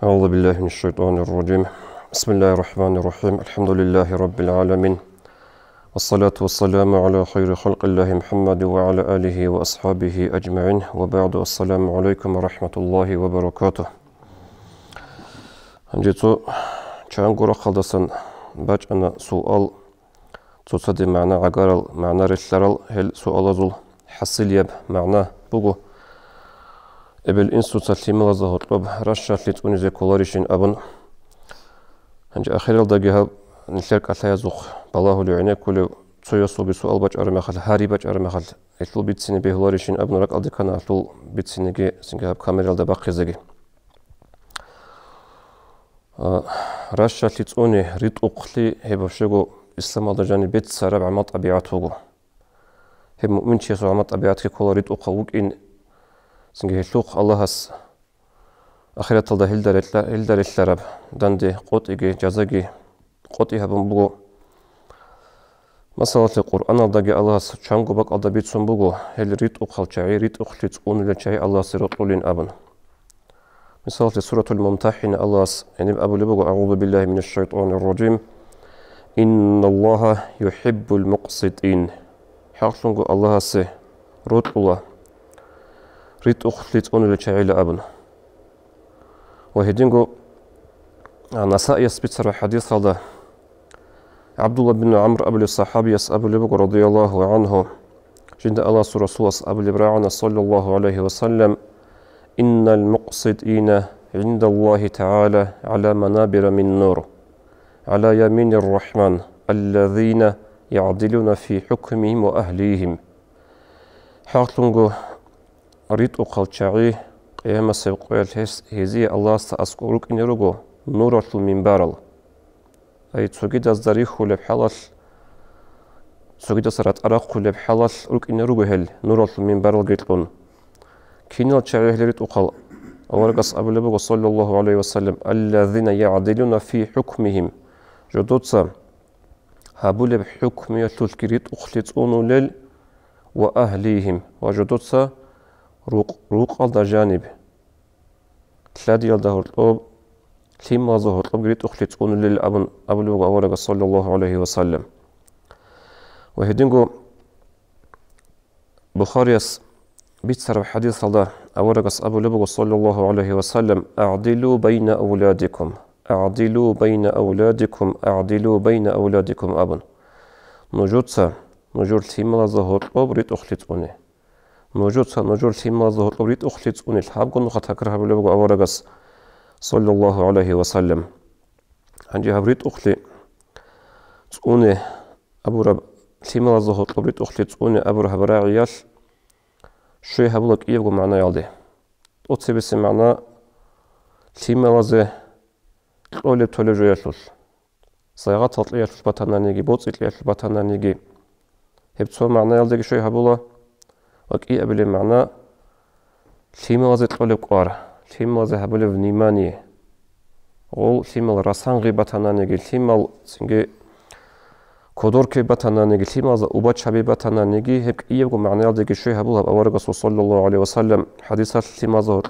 أعوذ بالله من الشيطان الرجيم. بسم الله الرحمن الرحيم. الحمد لله رب العالمين، والصلاة والسلام على خير خلق الله محمد وعلى آله وأصحابه أجمعين، وبعد. السلام عليكم ورحمة الله وبركاته. هنجيتو چانگورا خالدسن باج أنا سؤال تصدي معنى عقارل معنى رسلرل هل سؤال زول حصل يب معنى بوغو ابل انسو تسليم لازه طلب رشات لتوني زي كولاريشين ابن هنج اخيرال داغي نشارك على يزوق بالله لعينه كل تسويسو بسؤال باج ارمخل هاري باج ارمخل اتلو بيتسيني بهولاريشين ابن رك ادي كان اتلو بيتسينيغي سينغاب كاميرال دا باقيزغي رشات لتوني ريت اقلي هبشغو اسلام دجاني بيت سرب عما طبيعتو هم مؤمن شيخ عما طبيعتك كولاريت اقوق ان سنجه لوق الله هس آخرت الله هلدر الشرب دندي قطعي جزاجي قطعي هبم بقو مثلا القرآن الله الله هس شانغو بق الله بيتسون بقو هل ريت أقل شعي ريت أقلت أون لشعي الله سرط لين أبن مثلا سورة الممتحن الله هس يعني أبو لبقو أعوذ بالله من الشيطان الرجيم إن الله يحب المقسطين حقلنغو الله هس رط الله ريت أخلت أون لشعيل أبن وهدينغو نساء يسبتر حديث هذا عبد الله بن عمرو أبو الصحابي أبو لبق رضي الله عنه جند الله رسول أبو لبراعنا صلى الله عليه وسلم إن المقسطين عند الله تعالى على منابر من نور على يمين الرحمن الذين يعدلون في حكمهم وأهليهم حاطلنغو ريت أقل شعي قيامة سيقويل هزي الله سأسكروك إنيروغو نورة المنبارل أي تسوغيد أزداريخو لبحالل تسوغيد أسرات أراخو لبحالل روك إنيروغو هل نورة المنبارل قيتلون كينال شعي هل ريت أقل أورقص أبو لبغو صلى الله عليه وسلم الذين يعدلون في حكمهم جدوتسا هابو لبحكم يتلتكريت أخلت أونو لل وأهليهم وجدوتسا روق على جانب تلادي يلده الطوب تيم مازه الطوب قريت أخلت أون للأبن أبو لبغ أورغ صلى الله عليه وسلم وهدينغو بخاريس بيتسر حديث الله أورغ أبو لبغ صلى الله عليه وسلم أعدلوا بين أولادكم أعدلوا بين أولادكم أعدلوا بين أولادكم أبن نجور تيم مازه الطوب قريت أخلت أونه نجور تيما ظهر أريد أخلت أن الحاب قلنا قد هكرها بلبغ أورغس صلى الله عليه وسلم عندي هبريد أخلي تقوني أبو رب تيما ظهر أريد أخلت أني أبو رب راعيال شوي هبلك إيبغو معنا يالدي أتسي بسي معنا تيما لازي تقولب تولجو يالول صيغات تطلي يالول باتانا نيجي بوتسي يالول باتانا نيجي هبتسو معنا يالدي شوي هبولا وكي أبلي معنا تيما لازي تقولب قوار تيما لازي هبولي ونيماني غول تيما راسانغي باتانا نيجي تيما سنجي كودوركي باتانا نيجي تيما لازي أوبات شابي باتانا نيجي هبك إيبغو معنا يالدي شوي هبولا بأورغس صلى الله عليه وسلم حديثات تيما لازي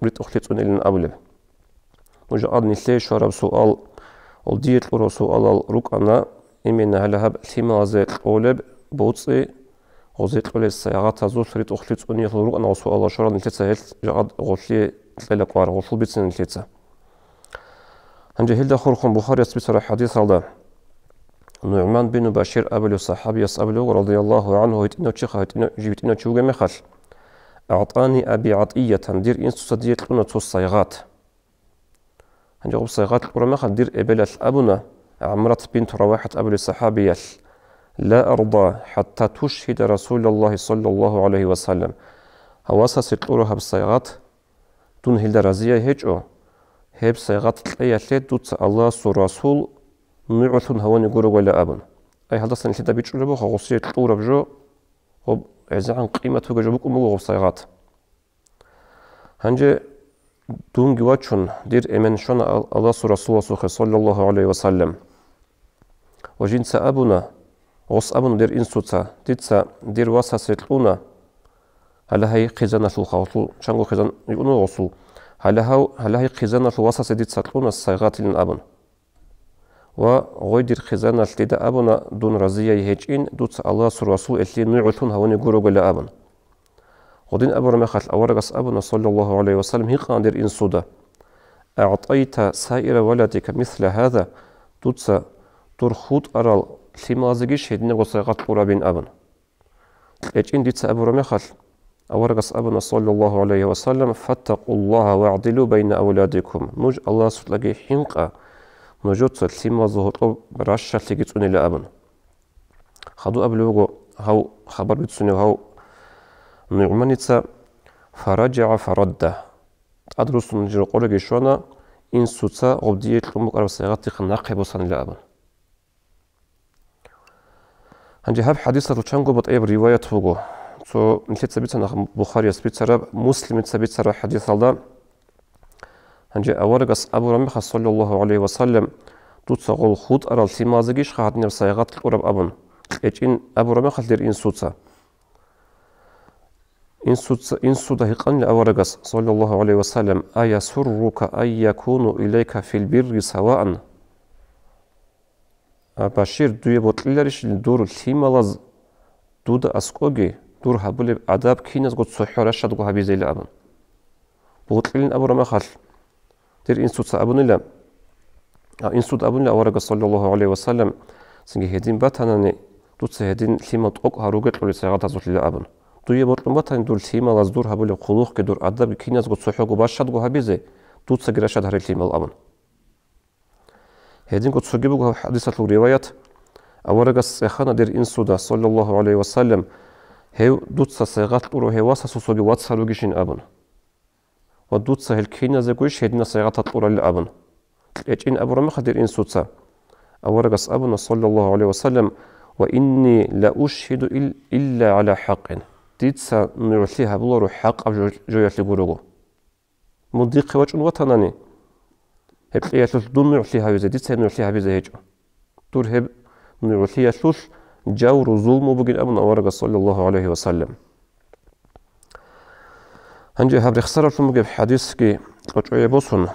ريت أخلتون إلين أبلي مجرد نسلي شرب سؤال وديت لورو سؤال روك أنا إمين هلا هب تيما لازي تقولب بوتسي غزيت قولي السيارات تزول فريد أخليت أني يطلق أنا وسؤال الله شرط نتلتسا هيل جعد غلطي تلالك وار غلطل بيتسن نتلتسا هنجي هيل داخلكم بخاري يسبت حديث هذا نعمان بن بشير أبل الصحابي أبلو رضي الله عنه هيتنا تشيخ هيتنا جيبتنا تشوغ مخل أعطاني أبي عطية دير إنسو صديق لنا تو الصيغات هنجي غب الصيغات القرى دير إبلة أبونا عمرت بنت رواحة أبل الصحابي لا أرضى حتى تشهد رسول الله صلى الله عليه وسلم هواسا ستورها بالصيغات دون هيل درازية هيجو هيب صيغات تليات دوت الله سو رسول نعثن هواني قروا ولا أبن أي هذا سنة لدا بيجو ربو خغصية تلورة بجو غب عزيزان قيمة وجبوك أمو غب صيغات هنجي دون جواتشون دير إمن شون الله سو رسول الله صلى الله عليه وسلم وجنس أبونا غص أبن دير إنسوتا ديتسا دير واسا سيتلونا هلا هي خزانة الخاطل شانغو خزان يقولون غصو هلهي خزانة الوسط دي تسطلون الصيغات للأبن وغير خزانة لدى أبن دون رزية يهجين دوت الله سرسول اللي نعثون هوني قروق لأبن ودين أبو رمخت أورغس أبن صلى الله عليه وسلم هي قادر إن صدا أعطيت سائر ولدك مثل هذا دوت ترخوت أرى لمازجيش هدنا وصيغات قرابين أبن يجين ديت أبو رمخت أورغس أبن صلى الله عليه وسلم فاتقوا الله واعدلوا بين أولادكم نوج الله سلقي حنقا نوجوت لمازه برشة تجيتوني لأبن خدو أبلوغو هاو خبر بتسوني هاو نعمانيتسا فرجع فرده أدرس نجر قرقي شونا إن سوتسا غبدية لأمك أرب سيغاتي خناقه بوصان لأبن هنجي هاب حديثة تشانقو بطيب رواية فوقو تو نتلت سبيتنا بخاري سبيتنا مسلم سبيتنا حديث الله هنجي أورغس أبو رميخ صلى الله عليه وسلم توتسا غول خود أرال تيمازيش خاطني بسيغات القرب أبن إن أبو رميخ دير إن سوتسا إن سودا هيقان لأورغس صلى الله عليه وسلم أيسرك أن يكون إليك في البر سواء بشير دوية بطلالش الدور التيمالز دودا أسكوغي دور هبولي عذاب كينز قد صحيح رشاد قو هبي زي لأبن بطلين أبو رمخال دير إن سودا أبن الله إن سودا أبن لأورغس صلى الله عليه وسلم سنجي هدين باتاناني دوتسا هدين تيمات أوك هاروغت لولي سيغات هزوت لأبن دوية بطلمباتان دور تيمالز دور هبولي خلوخ كدور عذاب كينز قد صحيح قو باشاد قو هبي زي دوتسا جراشاد هاري تيمال أبن هدين قد سجبوا حديثة الروايات أورغس إخانا دير إنسودا صلى الله عليه وسلم هيو دوتسا صيغات أورو هيواسا سوسوغي واتسا لوغيشين أبن ودوتسا هالكينا زيقويش هدنا صيغات أورو لأبن يجين أبو رمخ دير إنسودا أورغس أبن صلى الله عليه وسلم وإني لا أشهد إلا على حق ديتسا نعثيها بلورو حق أو جوية لغروغو مضيق وجن وطناني هب يثلث دون نعثيها يزيد سنعثيها بزهجو دور هب نعثيها ثلث جور ظلم بجن أبن أورغس صلى الله عليه وسلم هنجي هب رخصر المجيب حديث كي قطعي بوسن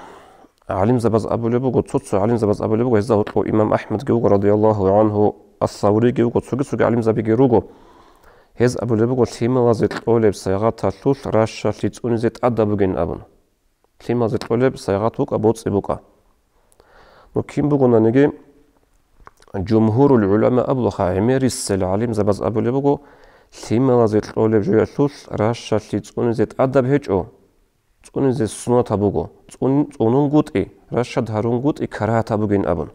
علم زبز أبو لبوغو تصوص علم زبز أبو لبوغو يزاهو إمام أحمد جوغو رضي الله عنه الثوري جوغو تصوغ علم زبي جيروغو هز أبو لبوغو تيما زيت أولي بسيغات ثلث راشا تيتوني زيت أدى بجن أبن تيما زيت أولي بسيغات بوكا بوتس بوكا وكيم بوغونا نجي جمهور العلماء أبلغ عميري السل علم زبز أبو لبوغو تيما زيت أولي بجوية ثلث راشا تيتوني زيت أدى بهجو توني زيت سنو تابوغو تونون قوت إي راشا دهارون قوت إي كراها تابوغين أبن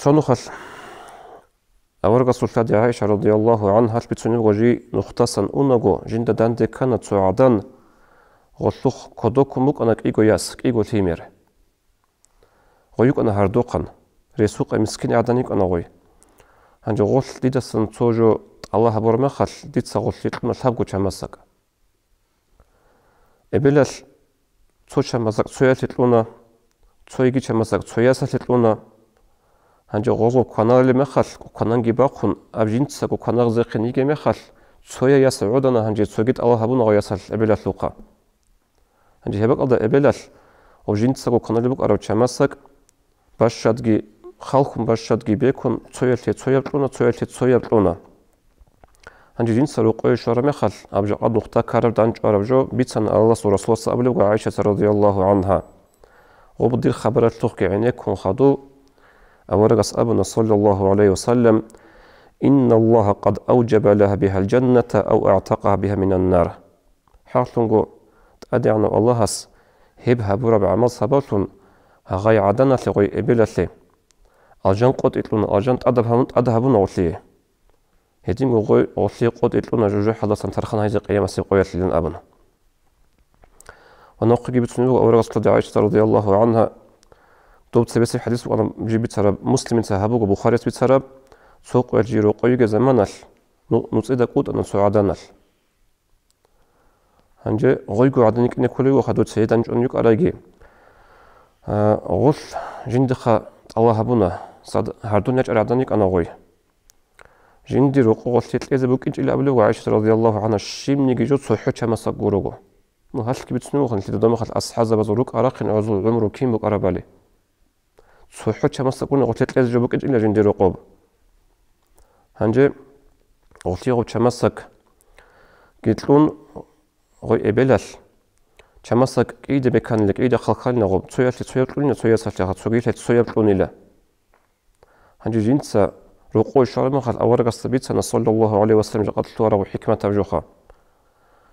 تونو خل أورغس سلطة عائشة رضي الله عنها بتسوني وجي نختصن أونغو جند داندي كانت سعدان غلوخ كودوكو موك أنا كيغو ياس كيغو تيمير غيوك أنا هردوقن ريسوق مسكين عدانيك أنا غوي هنجو غل ديدسن توجو الله برما خل ديدسا غل لتلنا تابقو چامسك إبلاش تو چامسك تويا تلونا تويجي چامسك توياسا تلونا هنجو غوغو كونالي مخل كونانجي باقون أبجينتسا كوناغ زيقينيجي مخل تويا ياس عودنا هنجي تويجيت الله هبونا غياسل إبلاش لوقا هنجي هبك ألدا إبلاش أبجينتسا كونالي بوك أرو چامسك باشادجي خالكم باشادجي بيكون تويالتي تويالتلونا هنجي جنسا لوقوي شورا مخل أبجا قد نقطة كارب دانج أربجو بيتسان الله ورسول الله أبلغ عائشة رضي الله عنها وبدير خبرات لوقي عينيكم خدو أورغس أبنا صلى الله عليه وسلم إن الله قد أوجب لها بها الجنة أو أعتقها بها من النار حاطلنغو تأدعنا الله هبها برا بعمل صباتون هغاي عدنا لغوي إبلتي الجن قد إتلونا الجن أدهبون غوثليه هدين غوي غوثلي قد إتلونا جوجو حدثا ترخان هايزي قيامة سيقوية لين أبنا ونوقي بتنوغ أورغس لدى عائشة رضي الله عنها دوبت سبسي حديث وأنا جي بيتسرب مسلم سهبوغ بخاري بيتسرب سوق وجيرو قيوغ زمانال نصيدا قود أنا سعادانال هنجي غويغو عدنيك نكوليو خدوت سيدان جونيوك أرايجي غوث جندخا الله هبونا هردون يجعل عدنيك أنا غوي جندي رقوق التلازة بوكينج إلى أبلغ عائشة رضي الله عنها الشيم نيجي جوت صحوش ما سقورو مو هالك بتسنو خن تدوم خل أصحاب بزروك أراقن عزو عمرو كيم بق أربالي صحوش ما سقون قلت التلازة جو بوكينج إلى جندي رقوب هنجي قلت يغو تشمسك قلتلون غوي إبلال تشمسك إيد مكان لك إيد خلقان نغوب تسويت لوني تسويت ساتها تسويت لوني لا هنجي جنسا رقوع الشارع خل أورق الصبيت سنة صلى الله عليه وسلم جقد التوارى وحكمة ترجوخا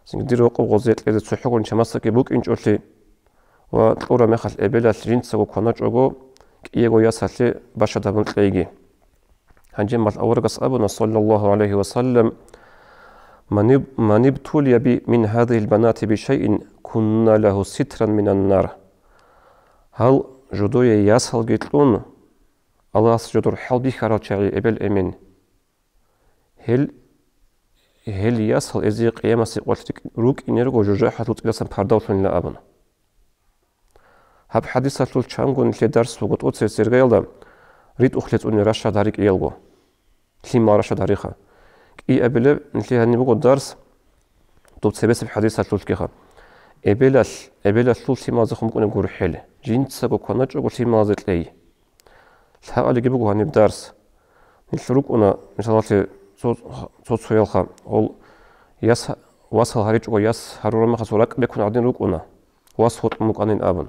سنقدر رقوع غزيت لذي تسحقوا إن شمسك يبوك إنج أولي وطورة مخل إبلا جنسا وكوناج أغو كإيغو ياسالي باشا دابن تليجي هنجي مال أورق الصبنا صلى الله عليه وسلم من ابتلي بي من هذه البنات بشيء كنا له سترا من النار هل جدوية ياسال جيتلون الله سجدر حلبي خراجعي إبل أمين هل يصل إزي قيامة سيقوتك روك إنيرغو جوجاحة تلسان باردوثن لا أبن هب حديثة تلشانغو نتلي درس وقت أتسي سيرغيل دا ريد أخلت أني رشا داريك إيلغو تلما رشا داريخا إي أبل نتلي هني بقو درس دوت سيبس بحديثة تلكيخا إبل تلما زخم كون نقول حيل جين تساقو كوناج أقول تلما زيت لي الحق اللي جيبوه هني بدرس نشروك أنا مثلا صوت سويلها أول ياس وصل هريج وياس هرور ما خسولك بيكون عدين روك أنا وصوت مقانين أبن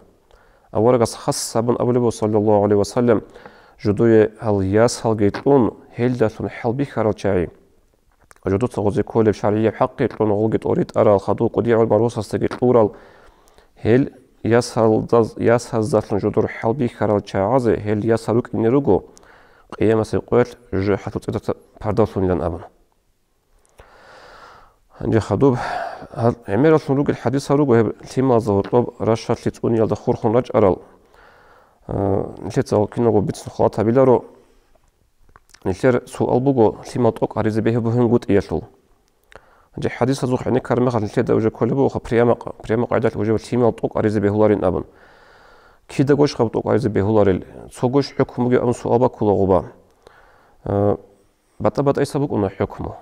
أول خاص أبن أبو صلى الله عليه وسلم جدوي هل ياس هل جيتون هل داتون حلبي خراجعي جدود تغذي كل بشرعية حقي تلون غلقت أريد أرى الخدو قديع المروس استجيت أورال هل ياسهل ذاتن جدور حلبي خراجعي هل ياسهلوك إني روكو قيامة سيقول جو حتى تقدر باردوثون لن أبن عندي خدوب عمير أصلا الحديث روكو تيما زوطوب رشات لتقوني يالدا خورخون رج أرال نتلت زاو كينو بيتسن خلاطها بيلارو نتلر سؤال بوغو تيما توق عريزي بيه بوهن قوت إيالتول عندي حديث زوخ عني كارمخ نتلت دوجه كل بوخ بريامق عدات وجه تيما توق عريزي بيهولارين أبن كيدا غوش خاب توق عريزي بيهولاريل سوغوش حكمو أم سؤال باكولا غوبا بطا إيسا بوك أنا حكمو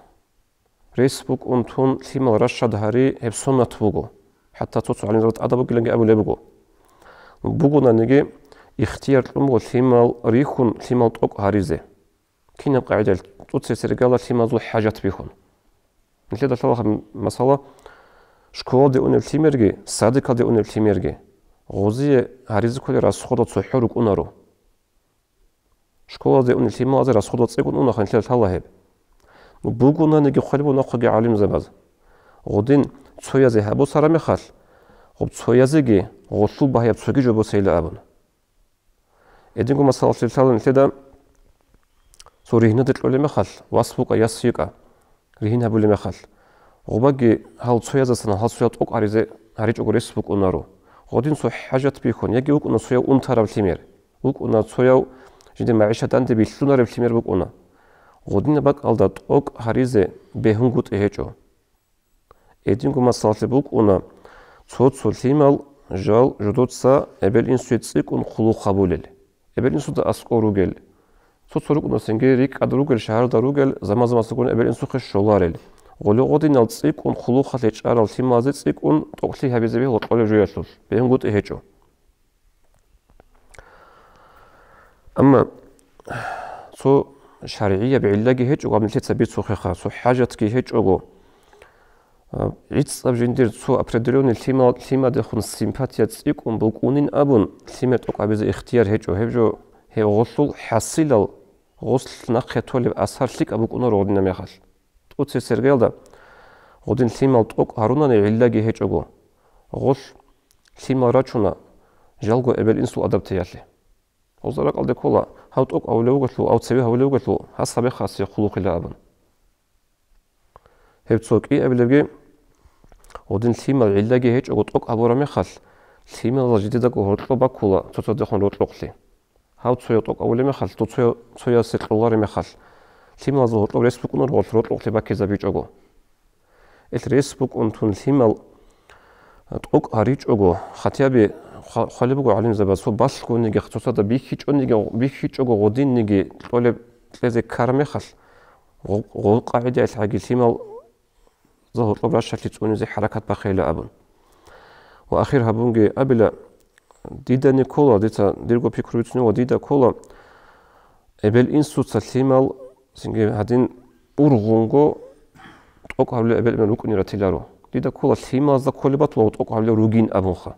ريس بوك أنتون تيما رشاد هاري هب سنة بوغو حتى توتو على نزلت أدا بوك لنجي أبو لبوغو بوغونا نجي اختيار تلمو تيما ريخون تيما توق هاريزي كينا قاعدة توتسي سرقالة تيما زو حاجات بيخون نتلي دا تلاخ مسألة شكوال دي أوني بتيميرجي صادقة دي أوني بتيميرجي غوزي هاريزي كولي راس خودت سو حروك أونارو شكوال دي أوني تيما غازي راس خودت سيكون أونا خان تلال تلا هيب بوغونا نجي خالبو ناقوغي عالم زباز غودين تسويازي هابو سارامي خال غوب تسويازيجي غوصل باهي بتسويجي جوبو سيلا أبن إدينكو مسألة تلال نتلي سو رهنا تلقى مخال واسبوك ياسيكا رهنا بولي مخال غباقي هل تسويازا سنة هل سويات اوك عريزي هاريج اوك ريسبوك اونارو غودين سو حاجات بيكون يجي اوك انا سويا اونتارا بتيمير اوك انا سويا جدي معيشة داندي بيسلونار بتيمير بوك اونا غودين باق الدات اوك هاريزي بيهنغوت ايهجو إدينكو مسألة بوك اونا صوت سلتيمال جال جدودسا ابل انسويتسيك اون خلو قبولل ابل انسو دا اسكوروغل صوت أنا سنجيريك أدروجل شهر دروجل زمان سكون قبل إنسو خش شلارل غلو غادي نلتصيك ون خلو خليج أرال تيمازت سيك ون تقلي هبي زبيه وطقل جوياتلول بهم قد إهجو أما سو شرعية بعلاجي هج وقبل تثبيت سو خخا سو حاجات كي هج أجو عيد صاب جندير سو أبردلون التيما دخون السيمباتيا تسيك ون بوكونين أبون التيما توقع بز اختيار هجو هبجو هي غسل حصيل غسل نقية تولي أثر لك أبوك أنا رودنا ميخال تقول سيرجيل دا غودين تيمال توق هارونا نعلاجي هيج أجو غسل تيمال راتشونا جالجو إبل إنسو أدبتيالي وزارك على كولا هاو توق أو لو قتلو أو تسوي هاو لو قتلو حسب خاصية خلوق لابن هبتوك إيه أبلغي غودين تيمال علاجي هيج أجو توق أبو رميخال تيمال جديدة قهرتلو باكولا تتصدقون روتلوقلي هاو تسوي توق أولي مخال تسوي سيطلالاري مخال تيمال زهور لو ريسبوك نور غلط لوقلي باكي زبيج أجو الريسبوك أنتون تيمال توق هاريج أجو خطيابي خالي بقو علم زبا سو باسكو نيجي خطوصا دا بيخيج أجو غودين نيجي تولي تلزي كار مخال غو قاعدة الحاجة ثيمال ظهر طبرش تلتوني زي حركات بخيلة أبن وأخيرها بونجي أبلا ديدا نيكولا ديتا ديرغو بيكروتني وديدا كولا أبل إنسو تسليمال سنجي هادين أورغونغو تقوق هبلا أبل من لوكني رتيلارو ديدا كولا ثيمال ذا كل بطلو تقوق هبلا روجين أبنخا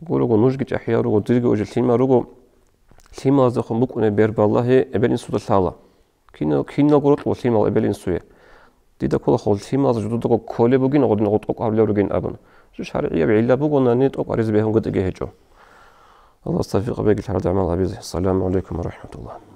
قولوا نوجج أحيارو وديرغو أجل ثيمال ذا خم بكوني بيرب الله أبل إنسو تسالا كينا قرط وثيمال أبل إنسوه ديدا كولا خول ثيمال جدودو كل بوجين غدنا تقوق هبلا روجين أبن شو شرعية بعلا بوجنا نيت تقوق عريز بهم قد جهجو الله استوفق بيك الحرد عمل عبيد السلام عليكم ورحمة الله